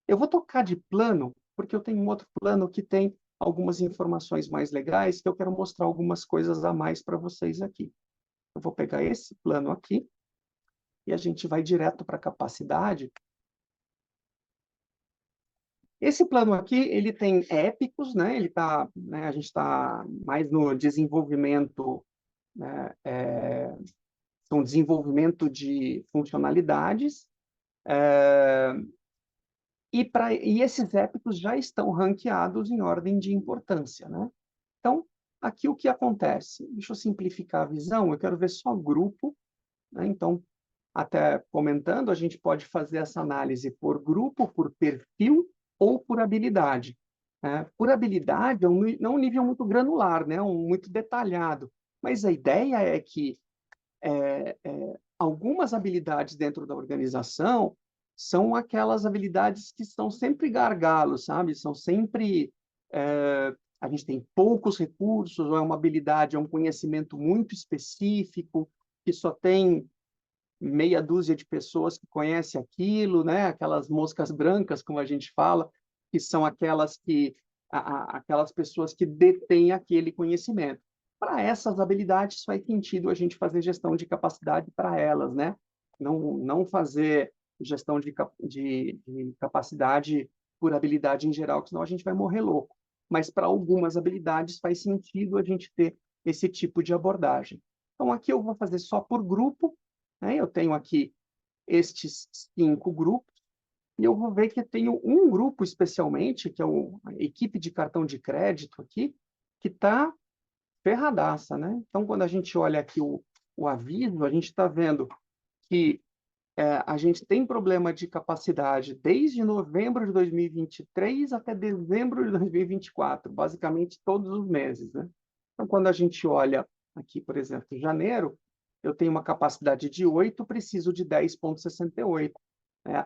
Eu vou tocar de plano, porque eu tenho um outro plano que tem algumas informações mais legais, que eu quero mostrar algumas coisas a mais para vocês aqui. Eu vou pegar esse plano aqui, e a gente vai direto para a capacidade. Esse plano aqui, ele tem épicos, né? A gente está mais no desenvolvimento, né? São desenvolvimento de funcionalidades, e esses épicos já estão ranqueados em ordem de importância, né? Então, aqui o que acontece? Deixa eu simplificar a visão, eu quero ver só grupo, né? Então, até comentando, a gente pode fazer essa análise por grupo, por perfil ou por habilidade, né? Por habilidade é não um nível muito granular, né? Muito detalhado, mas a ideia é que algumas habilidades dentro da organização são aquelas habilidades que são sempre gargalos, sabe? São sempre a gente tem poucos recursos, ou é uma habilidade, é um conhecimento muito específico, que só tem meia dúzia de pessoas que conhecem aquilo, né? Aquelas moscas brancas, como a gente fala, que são aquelas pessoas que detêm aquele conhecimento. Para essas habilidades faz sentido a gente fazer gestão de capacidade para elas, né? Não fazer gestão de capacidade por habilidade em geral, que senão a gente vai morrer louco. Mas para algumas habilidades faz sentido a gente ter esse tipo de abordagem. Então, aqui eu vou fazer só por grupo, né? Eu tenho aqui estes 5 grupos, e eu vou ver que tenho um grupo especialmente, que é a equipe de cartão de crédito aqui, que está ferradaça, né? Então, quando a gente olha aqui o aviso, a gente está vendo que a gente tem problema de capacidade desde novembro de 2023 até dezembro de 2024, basicamente todos os meses, né? Então, quando a gente olha aqui, por exemplo, em janeiro, eu tenho uma capacidade de 8, preciso de 10,68.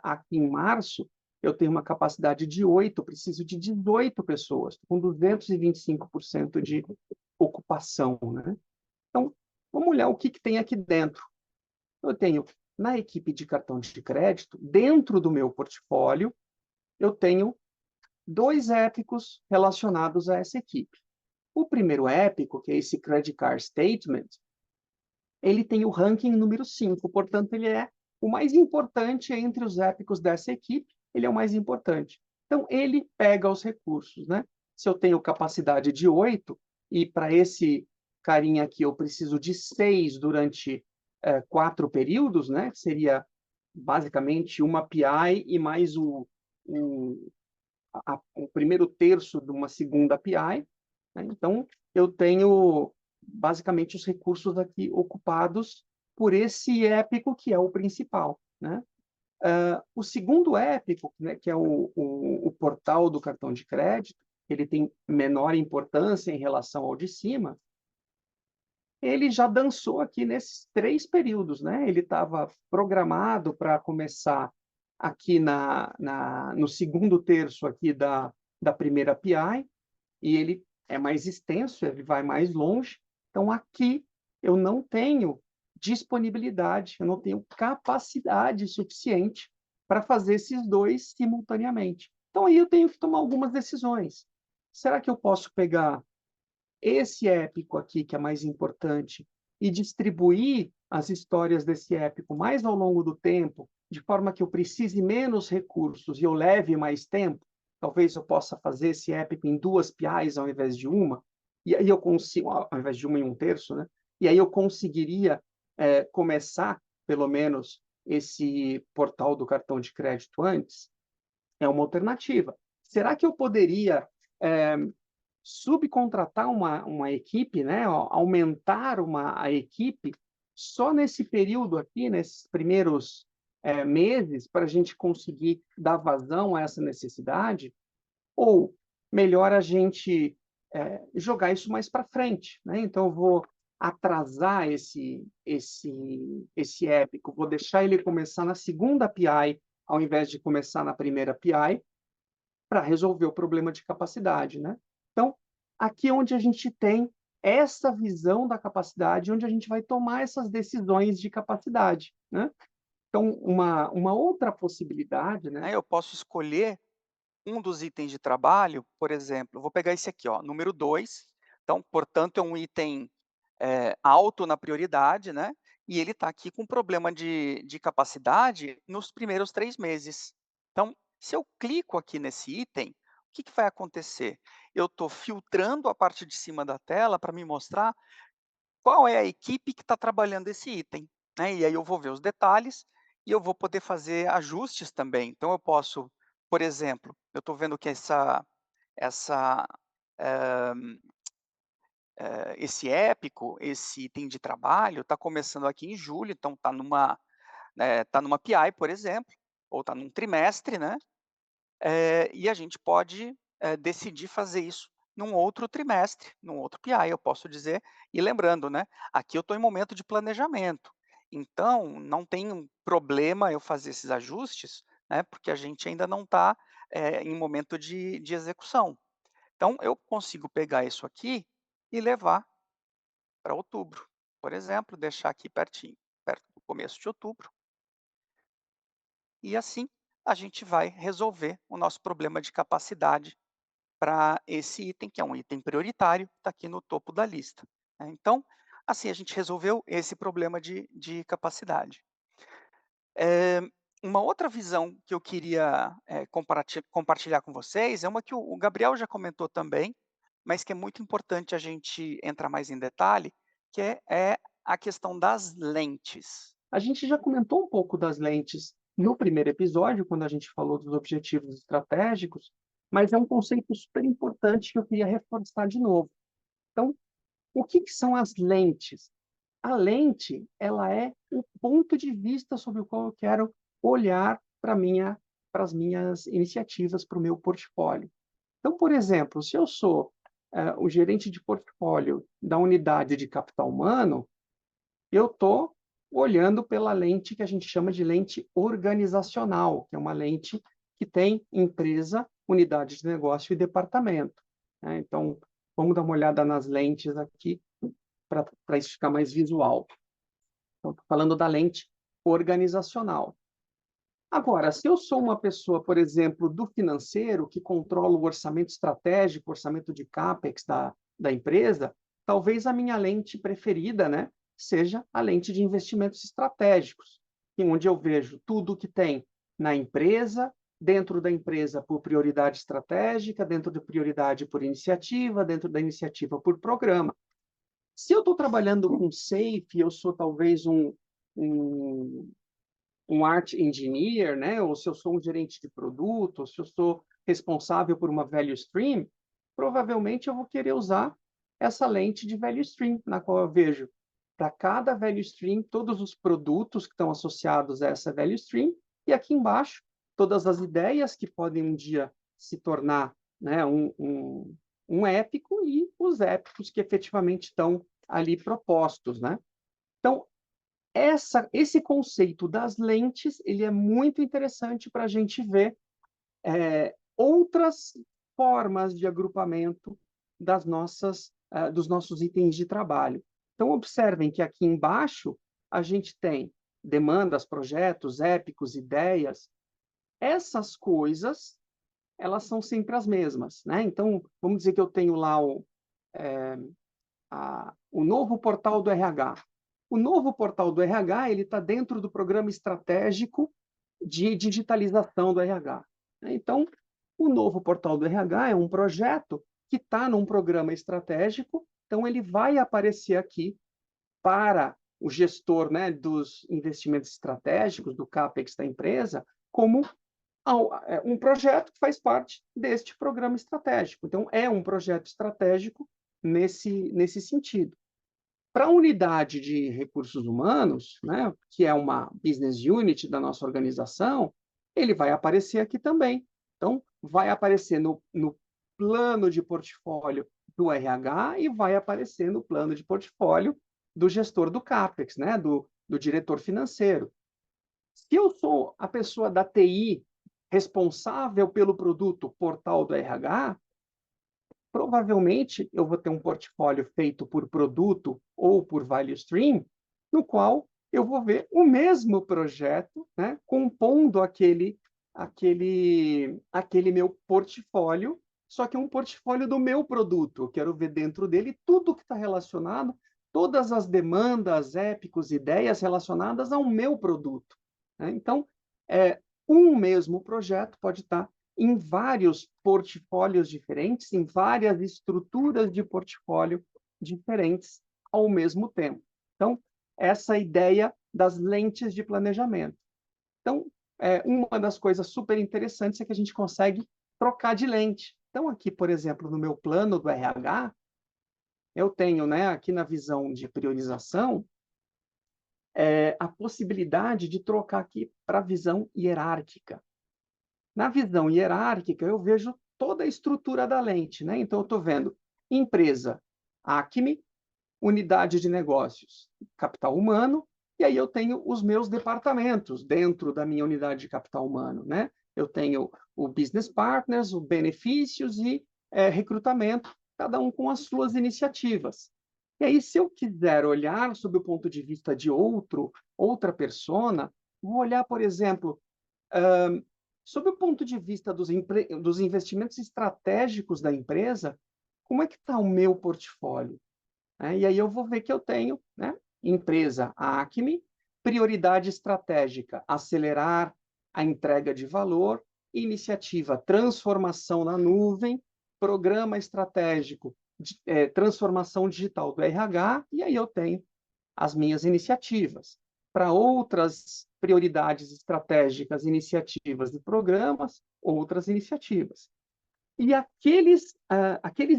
Aqui em março, eu tenho uma capacidade de 8, preciso de 18 pessoas, com 225% de ocupação, né? Então, vamos olhar o que tem aqui dentro. Eu tenho, na equipe de cartão de crédito, dentro do meu portfólio, eu tenho 2 épicos relacionados a essa equipe. O primeiro épico, que é esse Credit Card Statement, ele tem o ranking número 5, portanto, ele é o mais importante entre os épicos dessa equipe, ele é o mais importante. Então, ele pega os recursos, né? se eu tenho capacidade de 8, e para esse carinha aqui eu preciso de 6 durante 4 períodos, né? Que seria basicamente uma PI e mais o, o primeiro terço de uma segunda PI, né? Então, eu tenho basicamente os recursos aqui ocupados por esse épico que é o principal, né? O segundo épico, né, que é o portal do cartão de crédito, ele tem menor importância em relação ao de cima, ele já dançou aqui nesses 3 períodos, né? Ele estava programado para começar aqui no segundo terço aqui da primeira PI, e ele é mais extenso, ele vai mais longe. Então, aqui eu não tenho disponibilidade, eu não tenho capacidade suficiente para fazer esses dois simultaneamente. Então, aí eu tenho que tomar algumas decisões. Será que eu posso pegar esse épico aqui, que é mais importante, e distribuir as histórias desse épico mais ao longo do tempo, de forma que eu precise menos recursos e eu leve mais tempo? Talvez eu possa fazer esse épico em 2 piais ao invés de uma, e aí eu consigo, ao invés de uma e um terço, né? E aí eu conseguiria começar, pelo menos, esse portal do cartão de crédito antes? É uma alternativa. Será que eu poderia subcontratar uma equipe, né? Aumentar a equipe só nesse período aqui, nesses primeiros meses, para a gente conseguir dar vazão a essa necessidade? Ou melhor a gente jogar isso mais para frente, né? Então, eu vou atrasar esse épico, vou deixar ele começar na segunda PI, ao invés de começar na primeira PI, para resolver o problema de capacidade, né? Então, aqui é onde a gente tem essa visão da capacidade, onde a gente vai tomar essas decisões de capacidade, né? Então, uma outra possibilidade, né? Eu posso escolher um dos itens de trabalho, por exemplo, eu vou pegar esse aqui, ó, número 2. Então, portanto, é um item, alto na prioridade, né, e ele está aqui com problema de capacidade nos primeiros 3 meses. Então, se eu clico aqui nesse item, o que que vai acontecer? Eu estou filtrando a parte de cima da tela para me mostrar qual é a equipe que está trabalhando esse item, né, e aí eu vou ver os detalhes e eu vou poder fazer ajustes também. Então eu posso, por exemplo, eu estou vendo que essa, eh esse épico, esse item de trabalho está começando aqui em julho, então tá numa PI, por exemplo, ou está num trimestre, né, e a gente pode, decidir fazer isso num outro trimestre, num outro PI, eu posso dizer. E lembrando, né, aqui eu estou em momento de planejamento, então não tem um problema eu fazer esses ajustes, né, porque a gente ainda não está em momento de execução. Então eu consigo pegar isso aqui e levar para outubro, por exemplo, deixar aqui pertinho, perto do começo de outubro, e assim a gente vai resolver o nosso problema de capacidade para esse item, que é um item prioritário, está aqui no topo da lista, né. Então, assim a gente resolveu esse problema de capacidade. Uma outra visão que eu queria, compartilhar com vocês é uma que o Gabriel já comentou também, mas que é muito importante a gente entrar mais em detalhe, que é a questão das lentes. A gente já comentou um pouco das lentes no primeiro episódio, quando a gente falou dos objetivos estratégicos, mas é um conceito super importante que eu queria reforçar de novo. Então, o que são as lentes? A lente, ela é o ponto de vista sobre o qual eu quero olhar para as minhas iniciativas, para o meu portfólio. Então, por exemplo, se eu sou o gerente de portfólio da unidade de capital humano, eu estou olhando pela lente que a gente chama de lente organizacional, que é uma lente que tem empresa, unidade de negócio e departamento, né? Então, vamos dar uma olhada nas lentes aqui para isso ficar mais visual. Então, estou falando da lente organizacional. Agora, se eu sou uma pessoa, por exemplo, do financeiro, que controla o orçamento estratégico, o orçamento de CAPEX da empresa, talvez a minha lente preferida, né, seja a lente de investimentos estratégicos, onde eu vejo tudo que tem na empresa dentro da empresa por prioridade estratégica, dentro da prioridade por iniciativa, dentro da iniciativa por programa. Se eu estou trabalhando com SAFe, eu sou talvez um art engineer, né? Ou se eu sou um gerente de produto, ou se eu sou responsável por uma value stream, provavelmente eu vou querer usar essa lente de value stream, na qual eu vejo para cada value stream todos os produtos que estão associados a essa value stream, e aqui embaixo todas as ideias que podem um dia se tornar, né, um épico, e os épicos que efetivamente estão ali propostos, né? Então, esse conceito das lentes, ele é muito interessante para a gente ver outras formas de agrupamento dos nossos itens de trabalho. Então, observem que aqui embaixo a gente tem demandas, projetos, épicos, ideias. Essas coisas, elas são sempre as mesmas, né? Então, vamos dizer que eu tenho lá o novo portal do RH. O novo portal do RH, ele está dentro do programa estratégico de digitalização do RH. Então, o novo portal do RH é um projeto que está num programa estratégico, então ele vai aparecer aqui para o gestor, né, dos investimentos estratégicos, do CAPEX da empresa, como um projeto que faz parte deste programa estratégico. Então, é um projeto estratégico nesse sentido. Para a unidade de recursos humanos, né, que é uma business unit da nossa organização, ele vai aparecer aqui também. Então, vai aparecer no plano de portfólio do RH e vai aparecer no plano de portfólio do gestor do CAPEX, né, do diretor financeiro. Se eu sou a pessoa da TI responsável pelo produto portal do RH, provavelmente eu vou ter um portfólio feito por produto ou por value stream, no qual eu vou ver o mesmo projeto, né, compondo aquele meu portfólio, só que é um portfólio do meu produto. Eu quero ver dentro dele tudo que está relacionado, todas as demandas, épicos, ideias relacionadas ao meu produto, né? Então, um mesmo projeto pode estar em vários portfólios diferentes, em várias estruturas de portfólio diferentes ao mesmo tempo. Então, essa ideia das lentes de planejamento. Então, uma das coisas super interessantes é que a gente consegue trocar de lente. Então, aqui, por exemplo, no meu plano do RH, eu tenho, né, aqui na visão de priorização, a possibilidade de trocar aqui para a visão hierárquica. Na visão hierárquica, eu vejo toda a estrutura da lente, né? Então, eu estou vendo empresa, Acme, unidade de negócios, capital humano, e aí eu tenho os meus departamentos dentro da minha unidade de capital humano, né? Eu tenho o business partners, o benefícios e recrutamento, cada um com as suas iniciativas. E aí, se eu quiser olhar sob o ponto de vista de outra persona, vou olhar, por exemplo, sob o ponto de vista dos investimentos estratégicos da empresa, como é que está o meu portfólio? E aí eu vou ver que eu tenho, né, empresa Acme, prioridade estratégica, acelerar a entrega de valor, iniciativa transformação na nuvem, programa estratégico transformação digital do RH, e aí eu tenho as minhas iniciativas. Para outras prioridades estratégicas, iniciativas e programas, outras iniciativas. E aqueles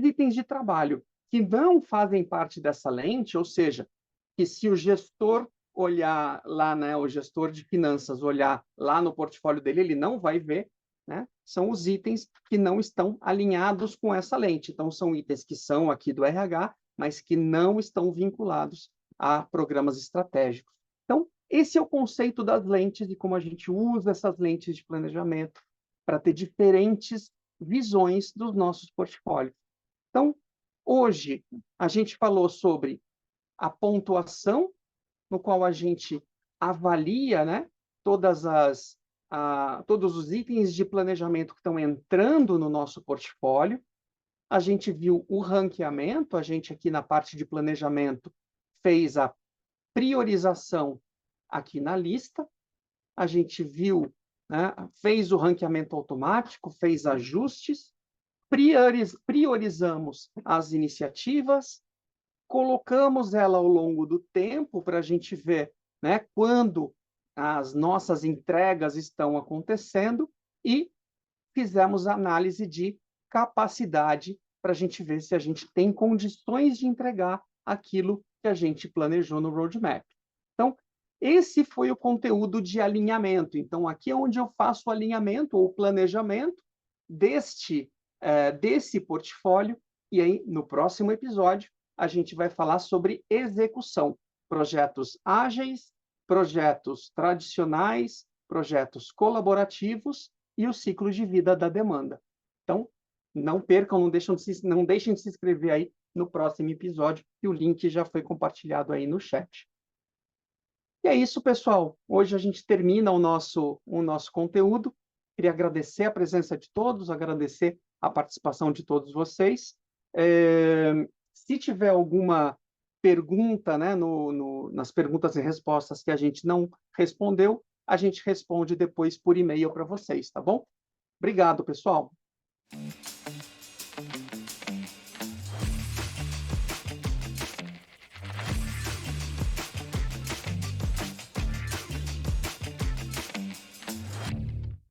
itens de trabalho que não fazem parte dessa lente, ou seja, que se o gestor olhar lá, né, o gestor de finanças olhar lá no portfólio dele, ele não vai ver, né, são os itens que não estão alinhados com essa lente. Então, são itens que são aqui do RH, mas que não estão vinculados a programas estratégicos. Então, esse é o conceito das lentes e como a gente usa essas lentes de planejamento para ter diferentes visões dos nossos portfólios. Então, hoje, a gente falou sobre a pontuação, no qual a gente avalia, né, todos os itens de planejamento que estão entrando no nosso portfólio. A gente viu o ranqueamento, a gente aqui na parte de planejamento fez a priorização aqui na lista. A gente viu né, fez o ranqueamento automático, fez ajustes, priorizamos as iniciativas, colocamos ela ao longo do tempo para a gente ver, né, quando as nossas entregas estão acontecendo e fizemos análise de capacidade para a gente ver se a gente tem condições de entregar aquilo que a gente planejou no roadmap. Então, esse foi o conteúdo de alinhamento. Então, aqui é onde eu faço o alinhamento ou planejamento desse portfólio. E aí, no próximo episódio, a gente vai falar sobre execução. Projetos ágeis, projetos tradicionais, projetos colaborativos e o ciclo de vida da demanda. Então, não percam, não deixem de se inscrever aí no próximo episódio, e o link já foi compartilhado aí no chat. E é isso, pessoal. Hoje a gente termina o nosso conteúdo. Queria agradecer a presença de todos, agradecer a participação de todos vocês. Se tiver alguma pergunta, né, nas perguntas e respostas que a gente não respondeu, a gente responde depois por e-mail para vocês, tá bom? Obrigado, pessoal.